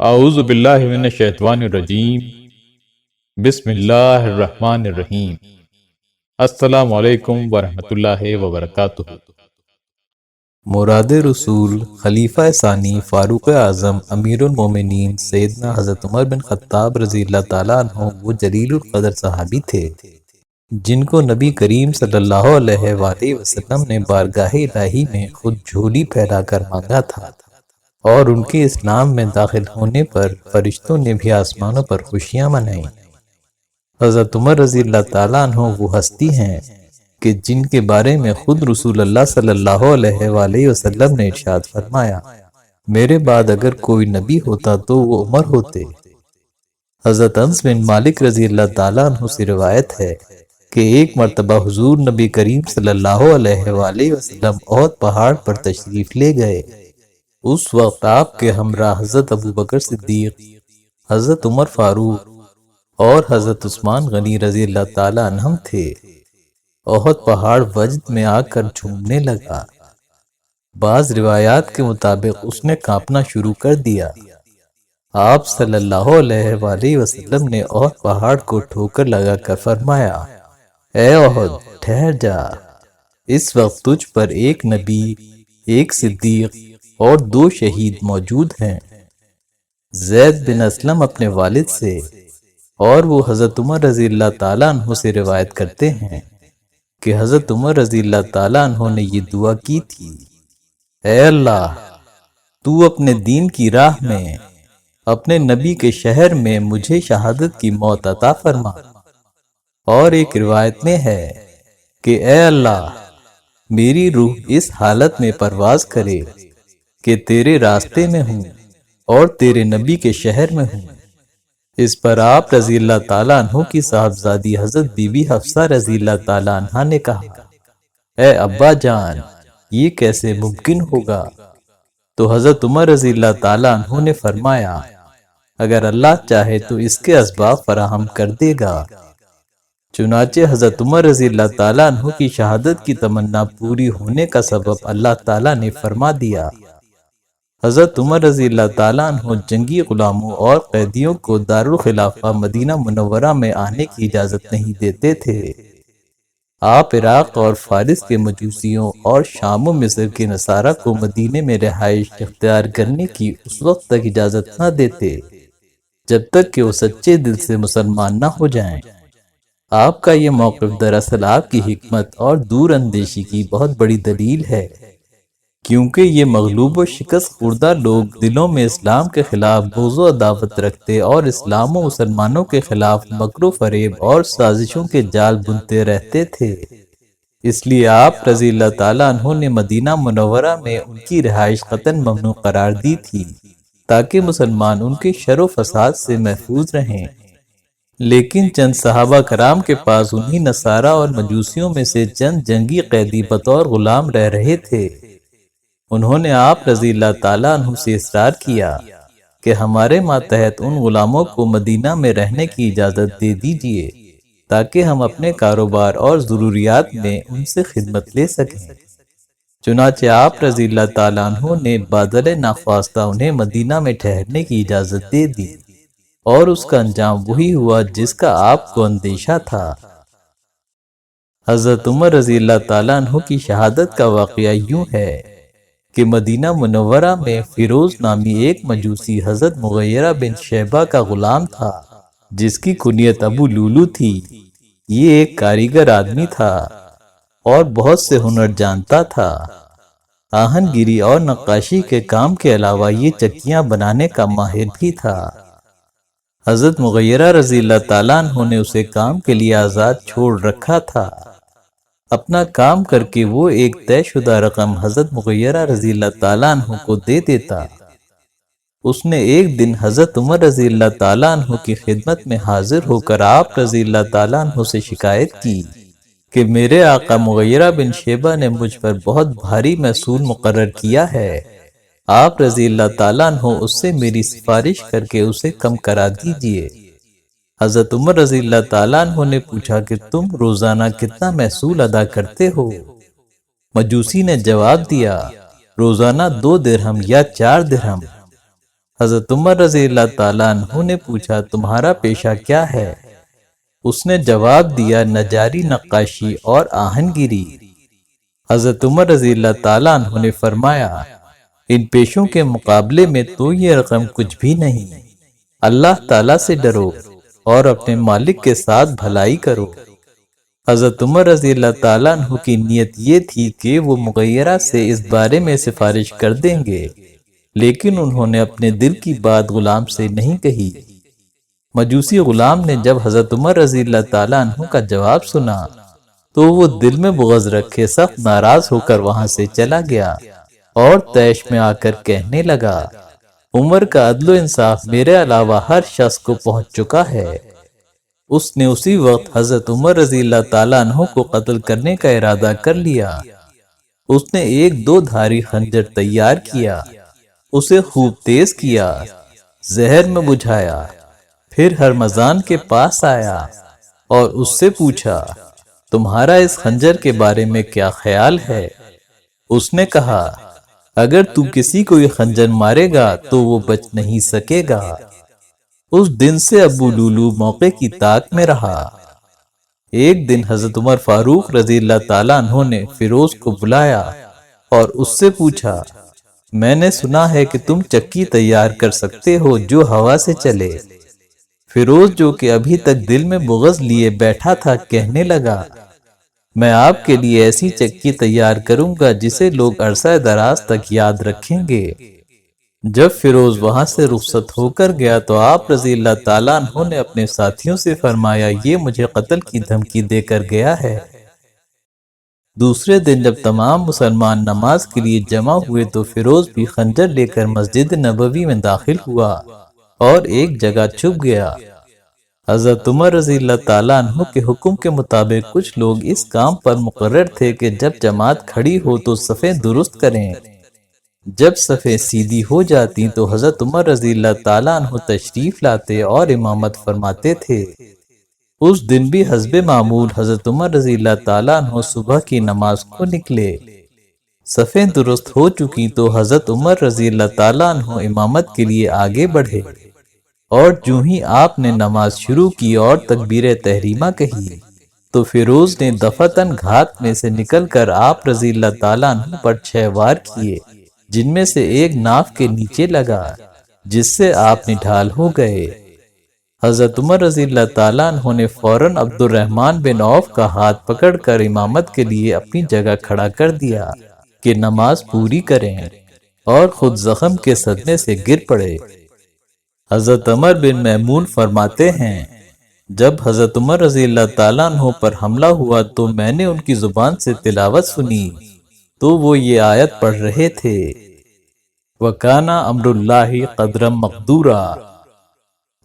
اعوذ باللہ من الشیطان الرجیم، بسم اللہ الرحمن الرحیم۔ السلام علیکم ورحمۃ اللہ وبرکاتہ۔ مراد رسول خلیفہ ثانی فاروق اعظم امیر المومنین سیدنا حضرت عمر بن خطاب رضی اللہ تعالیٰ عنہ وہ جلیل القدر صحابی تھے جن کو نبی کریم صلی اللہ علیہ وآلہ وسلم نے بارگاہ الہی میں خود جھولی پھیلا کر مانگا تھا، اور ان کے اسلام میں داخل ہونے پر فرشتوں نے بھی آسمانوں پر خوشیاں منائیں۔ حضرت عمر رضی اللہ تعالیٰ عنہ وہ ہستی ہیں کہ جن کے بارے میں خود رسول اللہ صلی اللہ علیہ وآلہ وسلم نے ارشاد فرمایا، میرے بعد اگر کوئی نبی ہوتا تو وہ عمر ہوتے۔ حضرت انس بن مالک رضی اللہ تعالیٰ عنہ سے روایت ہے کہ ایک مرتبہ حضور نبی کریم صلی اللہ علیہ وآلہ وسلم احد پہاڑ پر تشریف لے گئے۔ اس وقت آپ کے ہمراہ حضرت ابوبکر صدیق، حضرت عمر فاروق اور حضرت عثمان غنی رضی اللہ تعالیٰ عنہم تھے۔ احد پہاڑ وجد میں آ کر جھومنے لگا۔ بعض روایات کے مطابق اس نے کانپنا شروع کر دیا۔ آپ صلی اللہ علیہ وآلہ وسلم نے احد پہاڑ کو ٹھوکر لگا کر فرمایا، اے احد ٹھہر جا، اس وقت تجھ پر ایک نبی، ایک صدیق اور 2 شہید موجود ہیں۔ زید بن اسلم اپنے والد سے اور وہ حضرت عمر رضی اللہ تعالیٰ عنہ سے روایت کرتے ہیں کہ حضرت عمر رضی اللہ تعالیٰ عنہ نے یہ دعا کی تھی، اے اللہ تو اپنے دین کی راہ میں اپنے نبی کے شہر میں مجھے شہادت کی موت عطا فرما۔ اور ایک روایت میں ہے کہ اے اللہ میری روح اس حالت میں پرواز کرے کہ تیرے راستے میں ہوں اور تیرے نبی کے شہر میں ہوں۔ اس پر آپ رضی اللہ تعالیٰ عنہ کی صاحبزادی حضرت بی بی حفصہ رضی اللہ تعالیٰ عنہ نے کہا، اے ابا جان یہ کیسے ممکن ہوگا؟ تو حضرت عمر رضی اللہ تعالیٰ عنہ نے فرمایا، اگر اللہ چاہے تو اس کے اسباب فراہم کر دے گا۔ چنانچہ حضرت عمر رضی اللہ تعالیٰ عنہ کی شہادت کی تمنا پوری ہونے کا سبب اللہ تعالیٰ نے فرما دیا۔ حضرت عمر رضی اللہ تعالیٰ عنہ جنگی غلاموں اور قیدیوں کو دارالخلافہ مدینہ منورہ میں آنے کی اجازت نہیں دیتے تھے۔ آپ عراق اور فارس کے مجوسیوں اور شام و مصر کے نصارہ کو مدینے میں رہائش اختیار کرنے کی اس وقت تک اجازت نہ دیتے جب تک کہ وہ سچے دل سے مسلمان نہ ہو جائیں۔ آپ کا یہ موقف دراصل آپ کی حکمت اور دور اندیشی کی بہت بڑی دلیل ہے، کیونکہ یہ مغلوب و شکست خوردہ لوگ دلوں میں اسلام کے خلاف بغض و عداوت رکھتے اور اسلام و مسلمانوں کے خلاف مکر و فریب اور سازشوں کے جال بنتے رہتے تھے۔ اس لیے آپ رضی اللہ تعالیٰ عنہ نے مدینہ منورہ میں ان کی رہائش قطعاً ممنوع قرار دی تھی تاکہ مسلمان ان کے شر و فساد سے محفوظ رہیں۔ لیکن چند صحابہ کرام کے پاس انہی نصارہ اور مجوسیوں میں سے چند جنگی قیدی بطور غلام رہ رہے تھے۔ انہوں نے آپ رضی اللہ تعالیٰ عنہ سے اصرار کیا کہ ہمارے ماتحت ان غلاموں کو مدینہ میں رہنے کی اجازت دے دیجیے تاکہ ہم اپنے کاروبار اور ضروریات میں ان سے خدمت لے سکیں۔ چنانچہ آپ رضی اللہ تعالیٰ عنہ نے بادل ناخواستہ انہیں مدینہ میں ٹھہرنے کی اجازت دے دی، اور اس کا انجام وہی ہوا جس کا آپ کو اندیشہ تھا۔ حضرت عمر رضی اللہ تعالیٰ عنہ کی شہادت کا واقعہ یوں ہے کہ مدینہ منورہ میں فیروز نامی ایک مجوسی حضرت مغیرہ بن شیبہ کا غلام تھا جس کی کنیت ابو لولو تھی۔ یہ ایک کاریگر آدمی تھا اور بہت سے ہنر جانتا تھا۔ آہن گیری اور نقاشی کے کام کے علاوہ یہ چکیاں بنانے کا ماہر بھی تھا۔ حضرت مغیرہ رضی اللہ تعالیٰ عنہ نے اسے کام کے لیے آزاد چھوڑ رکھا تھا۔ اپنا کام کر کے وہ ایک طے شدہ رقم حضرت مغیرہ رضی اللہ تعالیٰ عنہ کو دے دیتا۔ اس نے ایک دن حضرت عمر رضی اللہ تعالیٰ عنہ کی خدمت میں حاضر ہو کر آپ رضی اللہ تعالیٰ عنہ سے شکایت کی کہ میرے آقا مغیرہ بن شیبہ نے مجھ پر بہت بھاری محصول مقرر کیا ہے، آپ رضی اللہ تعالیٰ عنہ اس سے میری سفارش کر کے اسے کم کرا دیجئے۔ حضرت عمر رضی اللہ تعالیٰ عنہ نے پوچھا کہ تم روزانہ کتنا محصول ادا کرتے ہو؟ مجوسی نے جواب دیا، روزانہ 2 درہم یا 4 درہم۔ حضرت عمر رضی اللہ تعالیٰ عنہ نے پوچھا تمہارا پیشہ کیا ہے؟ اس نے جواب دیا نجاری نقاشی اور آہن گیری۔ حضرت عمر رضی اللہ تعالیٰ عنہ نے فرمایا ان پیشوں کے مقابلے میں تو یہ رقم کچھ بھی نہیں۔ اللہ تعالیٰ سے ڈرو اور اپنے مالک کے ساتھ بھلائی کرو۔ حضرت عمر رضی اللہ تعالیٰ عنہ کی نیت یہ تھی کہ وہ مغیرہ سے اس بارے میں سفارش کر دیں گے، لیکن انہوں نے اپنے دل کی بات غلام سے نہیں کہی۔ مجوسی غلام نے جب حضرت عمر رضی اللہ تعالیٰ عنہ کا جواب سنا تو وہ دل میں بغض رکھے سخت ناراض ہو کر وہاں سے چلا گیا اور طیش میں آ کر کہنے لگا عمر کا عدل و انصاف میرے علاوہ ہر شخص کو پہنچ چکا ہے۔ اس نے اسی وقت حضرت عمر رضی اللہ تعالیٰ عنہ کو قتل کرنے کا ارادہ کر لیا۔ اس نے ایک 2 دھاری خنجر تیار کیا، اسے خوب تیز کیا، زہر میں بجھایا، پھر ہرمزان کے پاس آیا اور اس سے پوچھا تمہارا اس خنجر کے بارے میں کیا خیال ہے؟ اس نے کہا اگر تو کسی کو یہ خنجر مارے گا تو وہ بچ نہیں سکے گا۔ اس دن سے ابو لولو موقع کی طاق میں رہا۔ ایک دن حضرت عمر فاروق رضی اللہ تعالیٰ عنہ نے فیروز کو بلایا اور اس سے پوچھا میں نے سنا ہے کہ تم چکی تیار کر سکتے ہو جو ہوا سے چلے۔ فیروز جو کہ ابھی تک دل میں بغض لیے بیٹھا تھا کہنے لگا میں آپ کے لیے ایسی چکی تیار کروں گا جسے لوگ عرصہ دراز تک یاد رکھیں گے۔ جب فیروز وہاں سے رخصت ہو کر گیا تو آپ رضی اللہ تعالیٰ عنہ نے اپنے ساتھیوں سے فرمایا یہ مجھے قتل کی دھمکی دے کر گیا ہے۔ دوسرے دن جب تمام مسلمان نماز کے لیے جمع ہوئے تو فیروز بھی خنجر لے کر مسجد نبوی میں داخل ہوا اور ایک جگہ چھپ گیا۔ حضرت عمر رضی اللہ تعالیٰ عنہ کے حکم کے مطابق کچھ لوگ اس کام پر مقرر تھے کہ جب جماعت کھڑی ہو تو صفیں درست کریں۔ جب صفیں سیدھی ہو جاتی تو حضرت عمر رضی اللہ تعالیٰ عنہ تشریف لاتے اور امامت فرماتے تھے۔ اس دن بھی حسب معمول حضرت عمر رضی اللہ تعالیٰ عنہ صبح کی نماز کو نکلے۔ صفیں درست ہو چکی تو حضرت عمر رضی اللہ تعالیٰ عنہ امامت کے لیے آگے بڑھے اور جو ہی آپ نے نماز شروع کی اور تکبیر تحریمہ کہی تو فیروز نے دفعتاً گھات میں سے نکل کر آپ رضی اللہ تعالیٰ عنہ پر 6 وار کیے، جن میں سے ایک ناف کے نیچے لگا جس سے آپ نڈھال ہو گئے۔ حضرت عمر رضی اللہ تعالیٰ عنہ نے فوراً عبد الرحمن بن عوف کا ہاتھ پکڑ کر امامت کے لیے اپنی جگہ کھڑا کر دیا کہ نماز پوری کریں اور خود زخم کے صدمے سے گر پڑے۔ حضرت عمر بن میمون فرماتے ہیں جب حضرت عمر رضی اللہ تعالیٰ عنہ پر حملہ ہوا تو میں نے ان کی زبان سے تلاوت سنی تو وہ یہ آیت پڑھ رہے تھے وَكَانَ أَمْرُ اللَّهِ قَدْرًا مَقْدُورًا،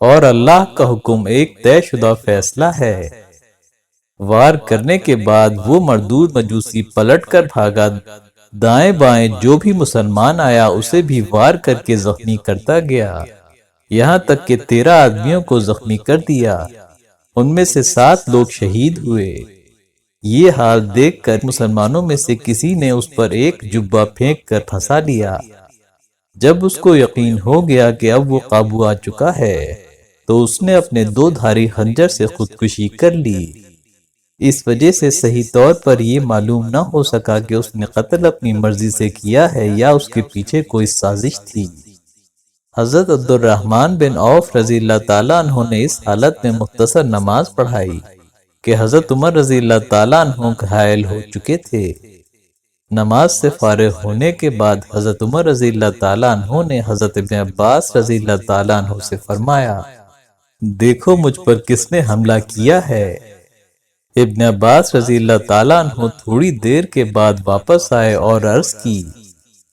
اور اللہ کا حکم ایک طے شدہ فیصلہ ہے۔ وار کرنے کے بعد وہ مردود مجوسی پلٹ کر بھاگا، دائیں بائیں جو بھی مسلمان آیا اسے بھی وار کر کے زخمی کرتا گیا، یہاں تک کہ 13 آدمیوں کو زخمی کر دیا، ان میں سے 7 لوگ شہید ہوئے۔ یہ حال دیکھ کر مسلمانوں میں سے کسی نے اس پر ایک جبہ پھینک کر پھنسا لیا۔ جب اس کو یقین ہو گیا کہ اب وہ قابو آ چکا ہے تو اس نے اپنے 2 دھاری خنجر سے خودکشی کر لی۔ اس وجہ سے صحیح طور پر یہ معلوم نہ ہو سکا کہ اس نے قتل اپنی مرضی سے کیا ہے یا اس کے پیچھے کوئی سازش تھی۔ حضرت عبد الرحمن بن عوف رضی اللہ تعالیٰ عنہ نے اس حالت میں مختصر نماز پڑھائی کہ حضرت عمر رضی اللہ تعالیٰ عنہ گھائل ہو چکے تھے۔ نماز سے فارغ ہونے کے بعد حضرت عمر رضی اللہ تعالیٰ عنہ نے حضرت ابن عباس رضی اللہ تعالیٰ عنہ سے فرمایا دیکھو مجھ پر کس نے حملہ کیا ہے۔ ابن عباس رضی اللہ تعالیٰ عنہ تھوڑی دیر کے بعد واپس آئے اور عرض کی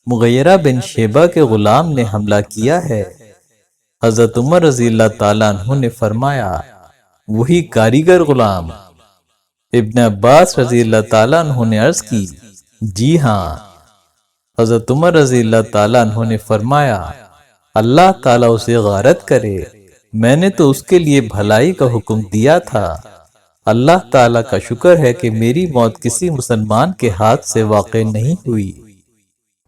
مغیرہ بن شیبہ کے غلام نے حملہ کیا ہے۔ حضرت عمر رضی اللہ تعالیٰ عنہ نے فرمایا وہی کاریگر غلام؟ ابن عباس رضی اللہ تعالیٰ عنہ نے عرض کی جی ہاں۔ حضرت عمر رضی اللہ تعالیٰ عنہ نے فرمایا اللہ تعالیٰ اسے غارت کرے، میں نے تو اس کے لیے بھلائی کا حکم دیا تھا۔ اللہ تعالیٰ کا شکر ہے کہ میری موت کسی مسلمان کے ہاتھ سے واقع نہیں ہوئی۔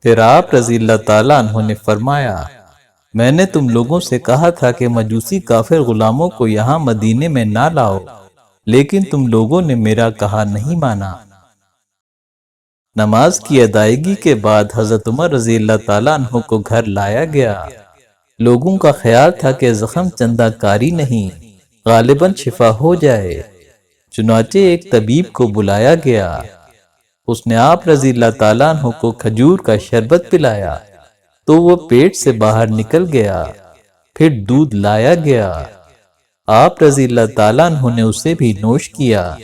پھر آپ رضی اللہ تعالیٰ عنہ نے فرمایا میں نے تم لوگوں سے کہا تھا کہ مجوسی کافر غلاموں کو یہاں مدینے میں نہ لاؤ، لیکن تم لوگوں نے میرا کہا نہیں مانا۔ نماز کی ادائیگی کے بعد حضرت عمر رضی اللہ تعالیٰ عنہ کو گھر لایا گیا۔ لوگوں کا خیال تھا کہ زخم چندہ کاری نہیں، غالباً شفا ہو جائے۔ چنانچہ ایک طبیب کو بلایا گیا۔ اس نے آپ رضی اللہ تعالیٰ عنہ کو کھجور کا شربت پلایا تو وہ پیٹ سے باہر نکل گیا۔ پھر دودھ لایا گیا۔ آپ رضی اللہ تعالیٰ عنہ نے اسے بھی نوش کیا،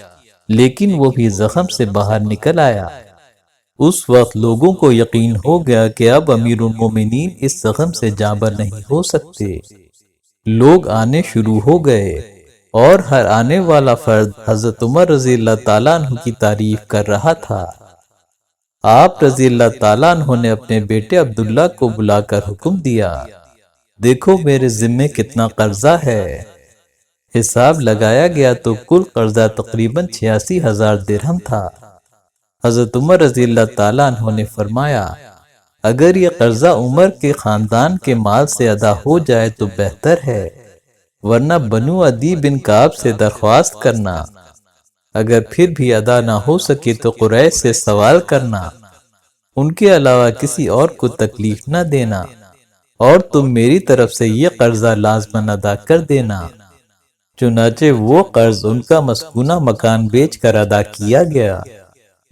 لیکن وہ بھی زخم سے باہر نکل آیا۔ اس وقت لوگوں کو یقین ہو گیا کہ اب امیر المومنین اس زخم سے جانبر نہیں ہو سکتے۔ لوگ آنے شروع ہو گئے اور ہر آنے والا فرد حضرت عمر رضی اللہ تعالیٰ عنہ کی تعریف کر رہا تھا۔ آپ رضی اللہ تعالیٰ عنہ نے اپنے بیٹے عبداللہ کو بلا کر حکم دیا، دیکھو میرے ذمے کتنا قرضہ ہے۔ حساب لگایا گیا تو کل قرضہ تقریباً 86,000 درہم تھا۔ حضرت عمر رضی اللہ تعالیٰ عنہ نے فرمایا، اگر یہ قرضہ عمر کے خاندان کے مال سے ادا ہو جائے تو بہتر ہے، ورنہ بنو عدی بن کعب سے درخواست کرنا، اگر پھر بھی ادا نہ ہو سکے تو قریش سے سوال کرنا، ان کے علاوہ کسی اور کو تکلیف نہ دینا، اور تم میری طرف سے یہ قرضہ لازماً ادا کر دینا۔ چنانچہ وہ قرض ان کا مسکونہ مکان بیچ کر ادا کیا گیا،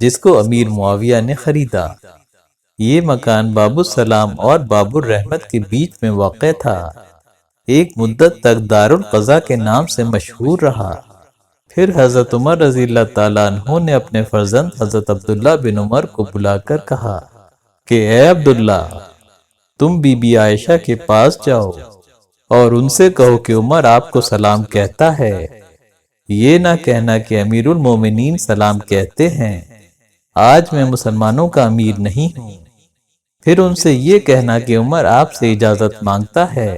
جس کو امیر معاویہ نے خریدا۔ یہ مکان باب السلام اور باب الرحمت کے بیچ میں واقع تھا۔ ایک مدت تک دارالقضا کے نام سے مشہور رہا۔ پھر حضرت عمر رضی اللہ تعالیٰ عنہ نے اپنے فرزند حضرت عبداللہ بن عمر کو بلا کر کہا کہ اے عبداللہ، تم بی بی عائشہ کے پاس جاؤ اور ان سے کہو کہ عمر آپ کو سلام کہتا ہے۔ یہ نہ کہنا کہ امیر المومنین سلام کہتے ہیں، آج میں مسلمانوں کا امیر نہیں ہوں۔ پھر ان سے یہ کہنا کہ عمر آپ سے اجازت مانگتا ہے،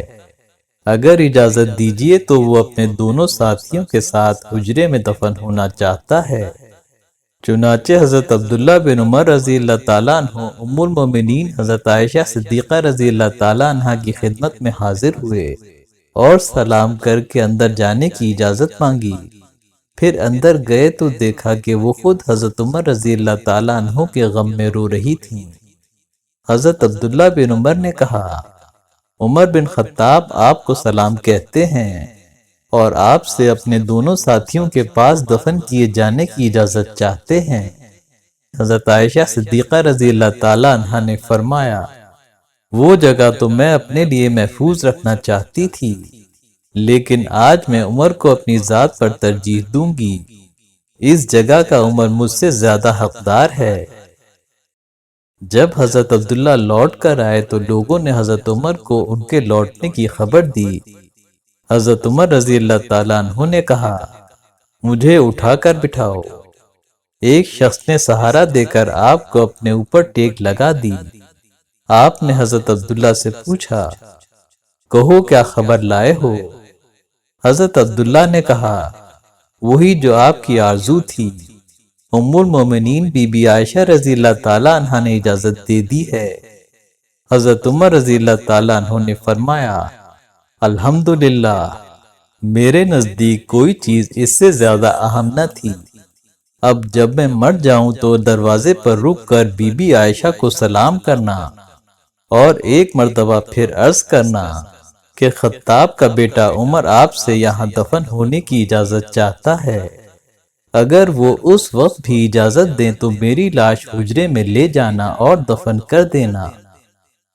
اگر اجازت دیجیے تو وہ اپنے دونوں ساتھیوں کے ساتھ حجرے میں دفن ہونا چاہتا ہے۔ چنانچہ حضرت عبداللہ بن عمر رضی اللہ تعالیٰ عنہ ام المومنین حضرت عائشہ صدیقہ رضی اللہ تعالیٰ عنہ کی خدمت میں حاضر ہوئے اور سلام کر کے اندر جانے کی اجازت مانگی۔ پھر اندر گئے تو دیکھا کہ وہ خود حضرت عمر رضی اللہ تعالیٰ عنہ کے غم میں رو رہی تھیں۔ حضرت عبداللہ بن عمر نے کہا، عمر بن خطاب آپ کو سلام کہتے ہیں اور آپ سے اپنے دونوں ساتھیوں کے پاس دفن کیے جانے کی اجازت چاہتے ہیں۔ حضرت عائشہ صدیقہ رضی اللہ تعالیٰ عنہ نے فرمایا، وہ جگہ تو میں اپنے لیے محفوظ رکھنا چاہتی تھی، لیکن آج میں عمر کو اپنی ذات پر ترجیح دوں گی۔ اس جگہ کا عمر مجھ سے زیادہ حقدار ہے۔ جب حضرت عبداللہ لوٹ کر آئے تو لوگوں نے حضرت عمر کو ان کے لوٹنے کی خبر دی۔ حضرت عمر رضی اللہ تعالیٰ عنہ نے کہا، مجھے اٹھا کر بٹھاؤ۔ ایک شخص نے سہارا دے کر آپ کو اپنے اوپر ٹیک لگا دی۔ آپ نے حضرت عبداللہ سے پوچھا، کہو کیا خبر لائے ہو؟ حضرت عبداللہ نے کہا، وہی جو آپ کی آرزو تھی، ام المومنین بی بی عائشہ رضی اللہ تعالیٰ عنہ نے اجازت دے دی ہے۔ حضرت عمر رضی اللہ تعالیٰ عنہ نے فرمایا، الحمدللہ، میرے نزدیک کوئی چیز اس سے زیادہ اہم نہ تھی۔ اب جب میں مر جاؤں تو دروازے پر رک کر بی بی عائشہ کو سلام کرنا اور ایک مرتبہ پھر عرض کرنا کہ خطاب کا بیٹا عمر آپ سے یہاں دفن ہونے کی اجازت چاہتا ہے۔ اگر وہ اس وقت بھی اجازت دیں تو میری لاش حجرے میں لے جانا اور دفن کر دینا،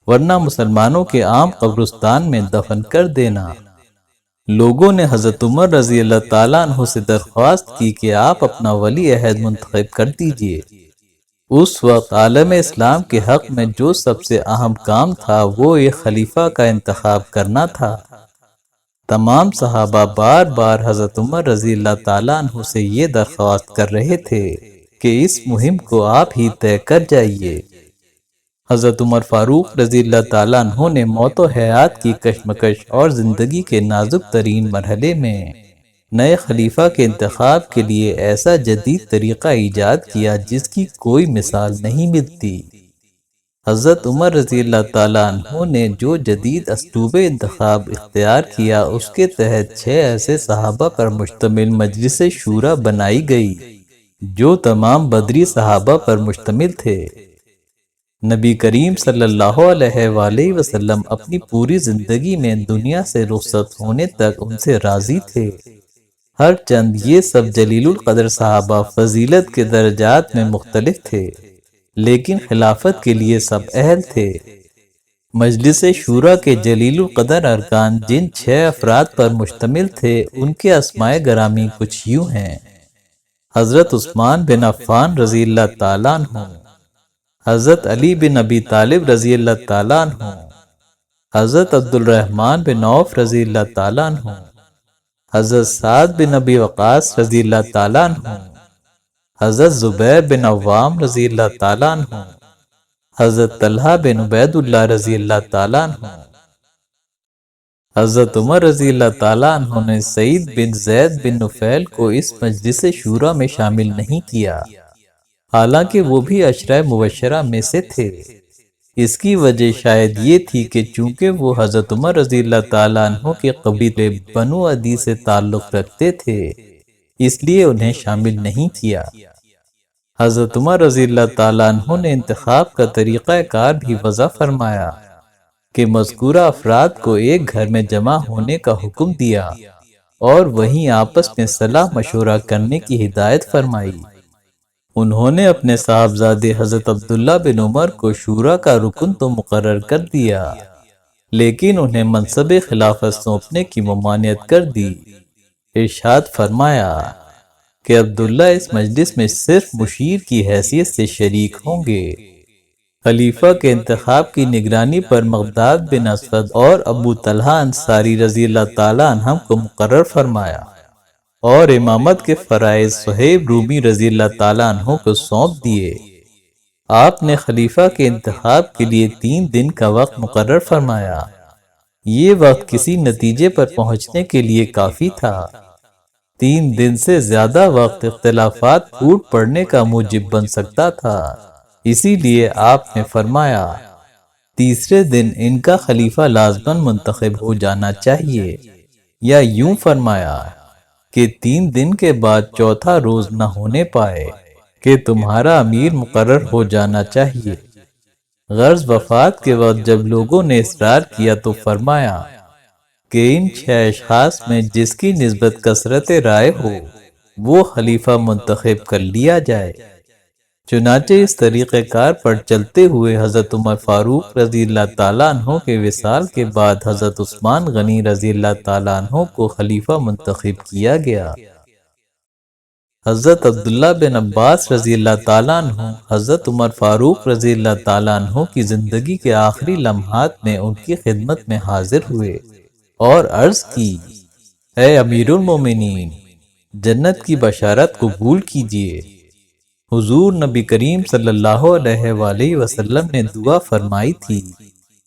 ورنہ مسلمانوں کے عام قبرستان میں دفن کر دینا۔ لوگوں نے حضرت عمر رضی اللہ تعالیٰ عنہ سے درخواست کی کہ آپ اپنا ولی عہد منتخب کر دیجئے۔ اس وقت عالم اسلام کے حق میں جو سب سے اہم کام تھا وہ ایک خلیفہ کا انتخاب کرنا تھا۔ تمام صحابہ بار بار حضرت عمر رضی اللہ تعالیٰ عنہ سے یہ درخواست کر رہے تھے کہ اس مہم کو آپ ہی طے کر جائیے۔ حضرت عمر فاروق رضی اللہ تعالیٰ عنہ نے موت و حیات کی کشمکش اور زندگی کے نازک ترین مرحلے میں نئے خلیفہ کے انتخاب کے لیے ایسا جدید طریقہ ایجاد کیا جس کی کوئی مثال نہیں ملتی۔ حضرت عمر رضی اللہ تعالیٰ عنہ نے جو جدید اسلوب انتخاب اختیار کیا، اس کے تحت 6 ایسے صحابہ پر مشتمل مجلس شورا بنائی گئی جو تمام بدری صحابہ پر مشتمل تھے۔ نبی کریم صلی اللہ علیہ وآلہ وسلم اپنی پوری زندگی میں دنیا سے رخصت ہونے تک ان سے راضی تھے۔ ہر چند یہ سب جلیل القدر صحابہ فضیلت کے درجات میں مختلف تھے، لیکن خلافت کے لیے سب اہل تھے۔ مجلس شورا کے جلیل القدر ارکان جن 6 افراد پر مشتمل تھے، ان کے اسماء گرامی کچھ یوں ہیں: حضرت عثمان بن عفان رضی اللہ تعالیٰ عنہ، حضرت علی بن ابی طالب رضی اللہ تعالیٰ عنہ، حضرت عبد الرحمن بن عوف رضی اللہ تعالیٰ عنہ، حضرت سعد بن ابی وقاص رضی اللہ تعالیٰ عنہ، حضرت زبیر بن عوام رضی اللہ تعالیٰ عنہ، حضرت طلحہ بن عبید اللہ رضی اللہ تعالیٰ عنہ۔ حضرت عمر رضی اللہ تعالیٰ عنہ نے سعید بن زید بن نفیل کو اس مجلس شورا میں شامل نہیں کیا، حالانکہ وہ بھی عشرہ مبشرہ میں سے تھے۔ اس کی وجہ شاید یہ تھی کہ چونکہ وہ حضرت عمر رضی اللہ تعالیٰ عنہ کے قبیلے بنو عدی سے تعلق رکھتے تھے، اس لیے انہیں شامل نہیں کیا۔ حضرت عمر رضی اللہ تعالیٰ عنہ نے انتخاب کا طریقہ کار بھی وضع فرمایا کہ مذکورہ افراد کو ایک گھر میں جمع ہونے کا حکم دیا اور وہیں آپس میں صلاح مشورہ کرنے کی ہدایت فرمائی۔ انہوں نے اپنے صاحبزادے حضرت عبداللہ بن عمر کو شورا کا رکن تو مقرر کر دیا، لیکن انہیں منصب خلافت سونپنے کی ممانعت کر دی۔ ارشاد فرمایا کہ عبداللہ اس مجلس میں صرف مشیر کی حیثیت سے شریک ہوں گے۔ خلیفہ کے انتخاب کی نگرانی پر مقداد بن اسود اور ابو طلحہ انصاری رضی اللہ تعالیٰ عنہم کو مقرر فرمایا اور امامت کے فرائض صہیب رومی رضی اللہ تعالیٰ عنہ کو سونپ دیے۔ آپ نے خلیفہ کے انتخاب کے لیے 3 دن کا وقت مقرر فرمایا۔ یہ وقت کسی نتیجے پر پہنچنے کے لیے کافی تھا۔ 3 دن سے زیادہ وقت اختلافات پھوٹ پڑنے کا موجب بن سکتا تھا، اسی لیے آپ نے فرمایا تیسرے دن ان کا خلیفہ لازماً منتخب ہو جانا چاہیے، یا یوں فرمایا کہ 3 دن کے بعد چوتھا روز نہ ہونے پائے کہ تمہارا امیر مقرر ہو جانا چاہیے۔ غرض وفات کے وقت جب لوگوں نے اصرار کیا تو فرمایا کہ ان 6 اشخاص میں جس کی نسبت کثرت رائے ہو وہ خلیفہ منتخب کر لیا جائے۔ چنانچہ اس طریقہ کار پر چلتے ہوئے حضرت عمر فاروق رضی اللہ تعالیٰ عنہ کے وصال کے بعد حضرت عثمان غنی رضی اللہ تعالیٰ عنہ کو خلیفہ منتخب کیا گیا۔ حضرت عبداللہ بن عباس رضی اللہ تعالیٰ عنہ حضرت عمر فاروق رضی اللہ تعالیٰ عنہ کی زندگی کے آخری لمحات میں ان کی خدمت میں حاضر ہوئے اور عرض کی، اے امیر المومنین، جنت کی بشارت قبول کیجئے۔ حضور نبی کریم صلی اللہ علیہ وآلہ وسلم نے دعا فرمائی تھی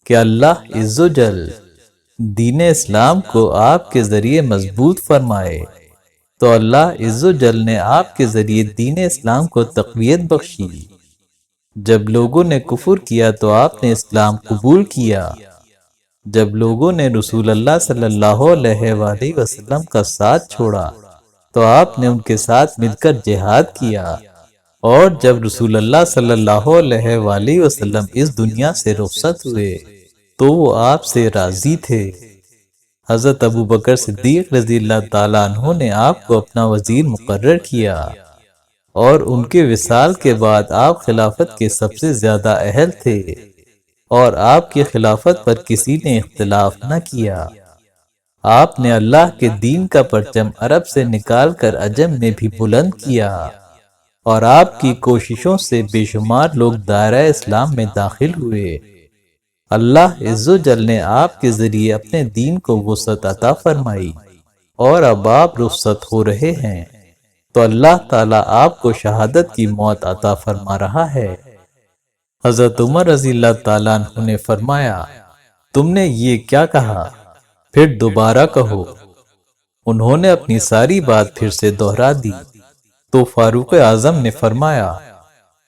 کہ اللہ عز و جل دین اسلام کو آپ کے ذریعے مضبوط فرمائے، تو اللہ عز و جل نے آپ کے ذریعے دین اسلام کو تقویت بخشی۔ جب لوگوں نے کفر کیا تو آپ نے اسلام قبول کیا۔ جب لوگوں نے رسول اللہ صلی اللہ علیہ وآلہ وسلم کا ساتھ چھوڑا تو آپ نے ان کے ساتھ مل کر جہاد کیا، اور جب رسول اللہ صلی اللہ علیہ وآلہ وسلم اس دنیا سے رخصت ہوئے تو وہ آپ سے راضی تھے۔ حضرت ابو بکر صدیق رضی اللہ تعالیٰ عنہ نے آپ کو اپنا وزیر مقرر کیا، اور ان کے وصال کے بعد آپ خلافت کے سب سے زیادہ اہل تھے، اور آپ کی خلافت پر کسی نے اختلاف نہ کیا۔ آپ نے اللہ کے دین کا پرچم عرب سے نکال کر عجم میں بھی بلند کیا، اور آپ کی کوششوں سے بے شمار لوگ دائرہ اسلام میں داخل ہوئے۔ اللہ عز و جل نے آپ کے ذریعے اپنے دین کو وسعت عطا فرمائی، اور اب آپ رخصت ہو رہے ہیں تو اللہ تعالیٰ آپ کو شہادت کی موت عطا فرما رہا ہے۔ حضرت عمر رضی اللہ تعالیٰ عنہ نے فرمایا، تم نے یہ کیا کہا؟ پھر دوبارہ کہو۔ انہوں نے اپنی ساری بات پھر سے دہرا دی تو فاروق اعظم نے فرمایا،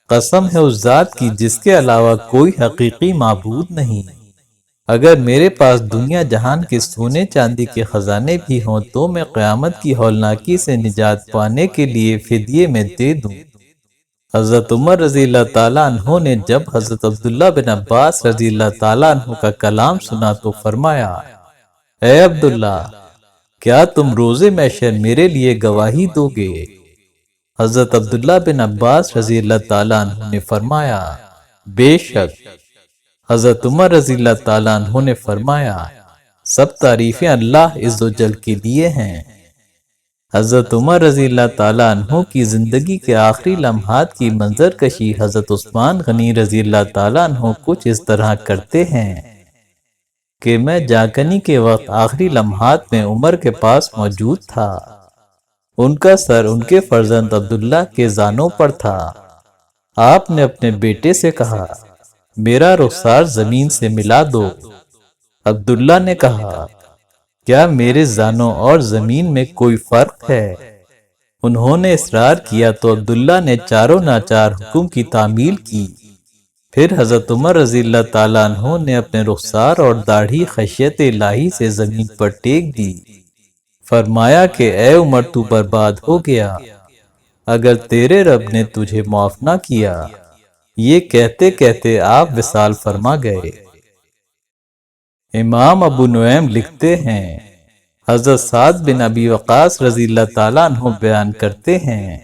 قسم ہے اس ذات کی جس کے علاوہ کوئی حقیقی معبود نہیں، اگر میرے پاس دنیا جہان کے سونے چاندی کے خزانے بھی ہوں تو میں قیامت کی ہولناکی سے نجات پانے کے لیے فدیے میں دے دوں۔ حضرت عمر رضی اللہ تعالیٰ عنہ نے جب حضرت عبداللہ بن عباس رضی اللہ تعالیٰ عنہ کا کلام سنا تو فرمایا، اے عبداللہ، کیا تم روز محشر میرے لیے گواہی دو گے؟ حضرت عبداللہ بن عباس رضی اللہ تعالیٰ عنہ نے فرمایا، بے شک۔ حضرت عمر رضی اللہ تعالیٰ عنہ نے فرمایا، سب تعریفیں اللہ عز و جل کے لیے ہیں۔ حضرت عمر رضی اللہ تعالیٰ عنہ کی زندگی کے آخری لمحات کی منظر کشی حضرت عثمان غنی رضی اللہ تعالیٰ عنہ کچھ اس طرح کرتے ہیں کہ میں جاکنی کے وقت آخری لمحات میں عمر کے پاس موجود تھا۔ ان کا سر ان کے فرزند عبداللہ کے زانوں پر تھا۔ آپ نے اپنے بیٹے سے کہا، میرا رخسار زمین سے ملا دو۔ عبداللہ نے کہا، کیا میرے زانوں اور زمین میں کوئی فرق ہے؟ انہوں نے اصرار کیا تو عبداللہ نے چاروں ناچار حکم کی تعمیل کی۔ پھر حضرت عمر رضی اللہ تعالیٰ عنہ نے اپنے رخسار اور داڑھی خشیت الہی سے زمین پر ٹیک دی، فرمایا کہ اے عمر، تو برباد ہو گیا اگر تیرے رب نے تجھے معاف نہ کیا۔ یہ کہتے کہتے آپ وصال فرما گئے۔ امام ابو نعیم لکھتے ہیں، حضرت سعد بن ابی وقاص رضی اللہ تعالیٰ عنہ بیان کرتے ہیں،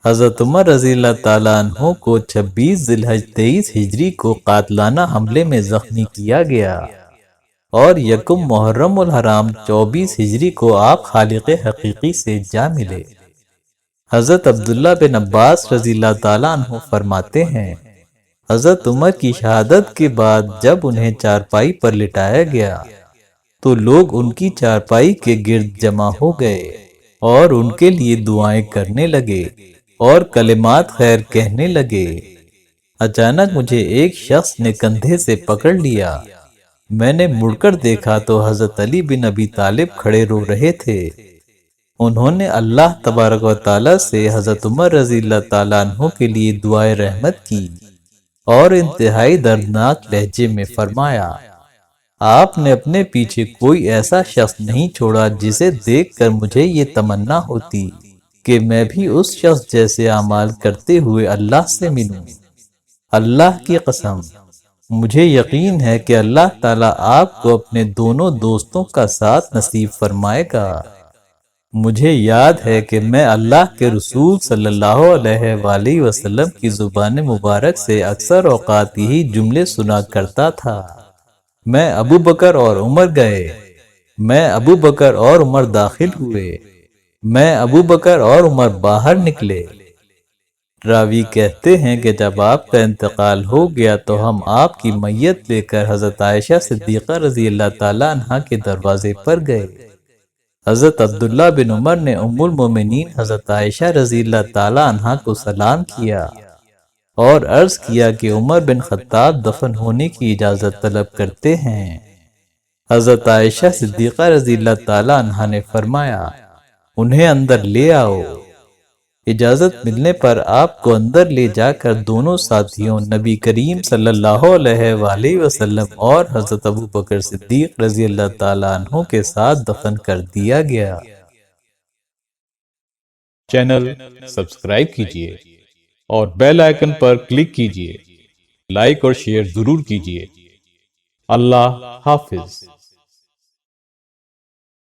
حضرت عمر رضی اللہ تعالیٰ عنہ کو 26 ذی الحج 23 ہجری کو قاتلانہ حملے میں زخمی کیا گیا اور یکم محرم الحرام 24 ہجری کو آپ خالق حقیقی سے جا ملے۔ حضرت عبداللہ بن عباس رضی اللہ تعالیٰ عنہ فرماتے ہیں، حضرت عمر کی شہادت کے بعد جب انہیں چارپائی پر لٹایا گیا تو لوگ ان کی چارپائی کے گرد جمع ہو گئے اور ان کے لیے دعائیں کرنے لگے اور کلمات خیر کہنے لگے۔ اچانک مجھے ایک شخص نے کندھے سے پکڑ لیا۔ میں نے مڑ کر دیکھا تو حضرت علی بن ابی طالب کھڑے رو رہے تھے۔ انہوں نے اللہ تبارک و تعالیٰ سے حضرت عمر رضی اللہ تعالیٰ عنہ کے لیے دعائے رحمت کی اور انتہائی دردناک لہجے میں فرمایا، آپ نے اپنے پیچھے کوئی ایسا شخص نہیں چھوڑا جسے دیکھ کر مجھے یہ تمنا ہوتی کہ میں بھی اس شخص جیسے اعمال کرتے ہوئے اللہ سے ملوں۔ اللہ کی قسم، مجھے یقین ہے کہ اللہ تعالیٰ آپ کو اپنے دونوں دوستوں کا ساتھ نصیب فرمائے گا۔ مجھے یاد ہے کہ میں اللہ کے رسول صلی اللہ علیہ وآلہ وسلم کی زبان مبارک سے اکثر اوقات یہی جملے سنا کرتا تھا، میں ابو بکر اور عمر گئے، میں ابو بکر اور عمر داخل ہوئے، میں ابو بکر اور عمر باہر نکلے۔ راوی کہتے ہیں کہ جب آپ کا انتقال ہو گیا تو ہم آپ کی میت لے کر حضرت عائشہ صدیقہ رضی اللہ تعالیٰ عنہا کے دروازے پر گئے۔ حضرت عبداللہ بن عمر نے ام المومنین حضرت عائشہ رضی اللہ تعالیٰ عنہا کو سلام کیا اور عرض کیا کہ عمر بن خطاب دفن ہونے کی اجازت طلب کرتے ہیں۔ حضرت عائشہ صدیقہ رضی اللہ تعالیٰ عنہا نے فرمایا، انہیں اندر لے آؤ۔ اجازت ملنے پر آپ کو اندر لے جا کر دونوں ساتھیوں نبی کریم صلی اللہ علیہ وآلہ وسلم اور حضرت ابو بکر صدیق رضی اللہ تعالیٰ عنہ کے ساتھ دفن کر دیا گیا۔ چینل سبسکرائب کیجئے اور بیل آئیکن پر کلک کیجئے۔ لائک اور شیئر ضرور کیجئے۔ اللہ حافظ۔